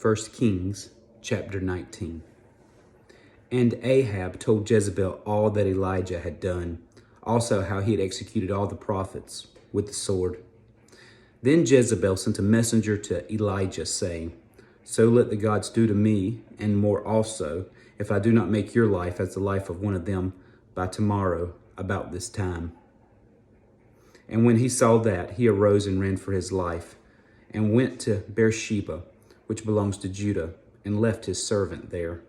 1 Kings chapter 19. And Ahab told Jezebel all that Elijah had done, also how he had executed all the prophets with the sword. Then Jezebel sent a messenger to Elijah, saying, So let the gods do to me, and more also, if I do not make your life as the life of one of them by tomorrow about this time. And when he saw that, he arose and ran for his life, and went to Beersheba, which belongs to Judah, and left his servant there.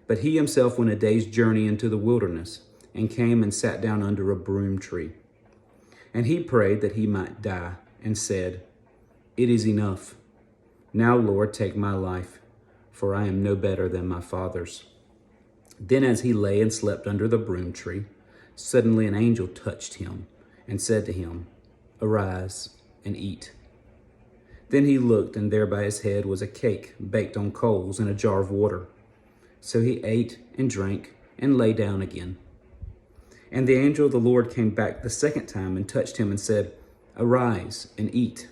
But he himself went a day's journey into the wilderness, and came and sat down under a broom tree. And he prayed that he might die, and said, It is enough. Now, Lord, take my life, for I am no better than my fathers. Then as he lay and slept under the broom tree, suddenly an angel touched him, and said to him, Arise and eat. Then he looked, and there by his head was a cake baked on coals and a jar of water. So he ate and drank and lay down again. And the angel of the Lord came back the second time and touched him and said, Arise and eat,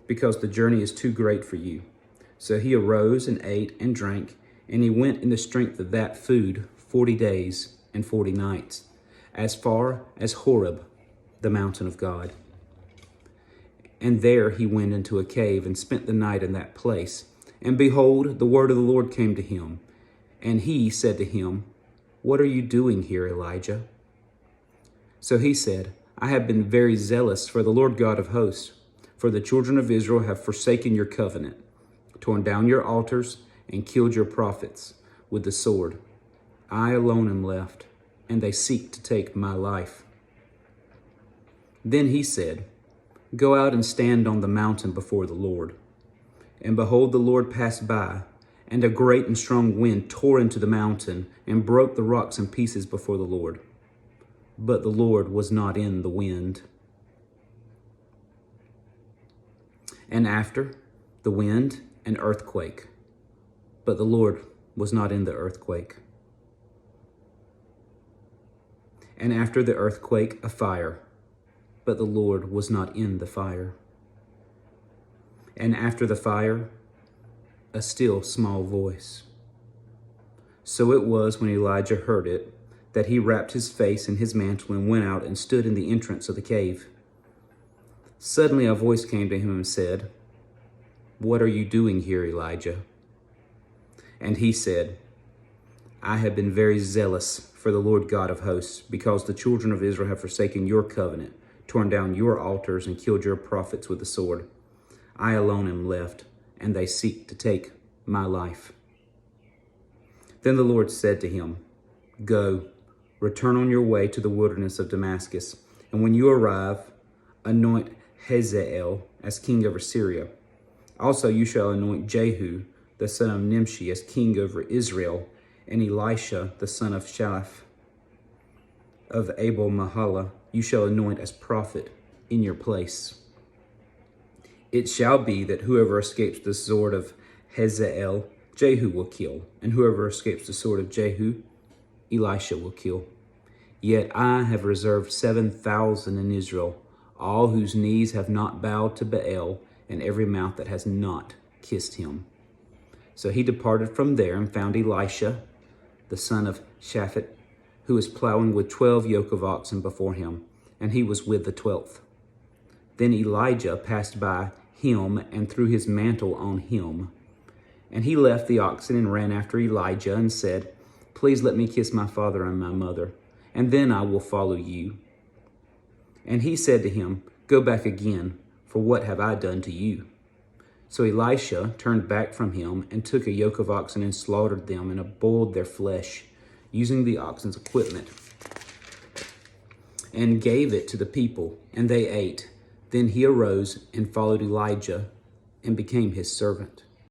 because the journey is too great for you. So he arose and ate and drank, and he went in the strength of that food 40 days and 40 nights, as far as Horeb, the mountain of God. And there he went into a cave and spent the night in that place. And behold, the word of the Lord came to him. And he said to him, What are you doing here, Elijah? So he said, I have been very zealous for the Lord God of hosts, for the children of Israel have forsaken your covenant, torn down your altars, and killed your prophets with the sword. I alone am left, and they seek to take my life. Then he said, Go out and stand on the mountain before the Lord. And behold, the Lord passed by, and a great and strong wind tore into the mountain and broke the rocks in pieces before the Lord. But the Lord was not in the wind. And after the wind, an earthquake. But the Lord was not in the earthquake. And after the earthquake, a fire. But the Lord was not in the fire. And after the fire, a still small voice. So it was when Elijah heard it, that he wrapped his face in his mantle and went out and stood in the entrance of the cave. Suddenly a voice came to him and said, What are you doing here, Elijah? And he said, I have been very zealous for the Lord God of hosts, because the children of Israel have forsaken your covenant, torn down your altars, and killed your prophets with the sword. I alone am left, and they seek to take my life. Then the Lord said to him, Go, return on your way to the wilderness of Damascus, and when you arrive, anoint Hazael as king over Syria. Also you shall anoint Jehu, the son of Nimshi, as king over Israel, and Elisha, the son of Shaphat of Abel Mahala, you shall anoint as prophet in your place. It shall be that whoever escapes the sword of Hazael, Jehu will kill, and whoever escapes the sword of Jehu, Elisha will kill. Yet I have reserved 7,000 in Israel, all whose knees have not bowed to Baal, and every mouth that has not kissed him. So he departed from there and found Elisha, the son of Shaphat, who was plowing with 12 yoke of oxen before him, and he was with the 12th. Then Elijah passed by him and threw his mantle on him. And he left the oxen and ran after Elijah and said, Please let me kiss my father and my mother, and then I will follow you. And he said to him, Go back again, for what have I done to you? So Elisha turned back from him and took a yoke of oxen and slaughtered them and boiled their flesh, using the oxen's equipment, and gave it to the people, and they ate. Then he arose and followed Elijah and became his servant.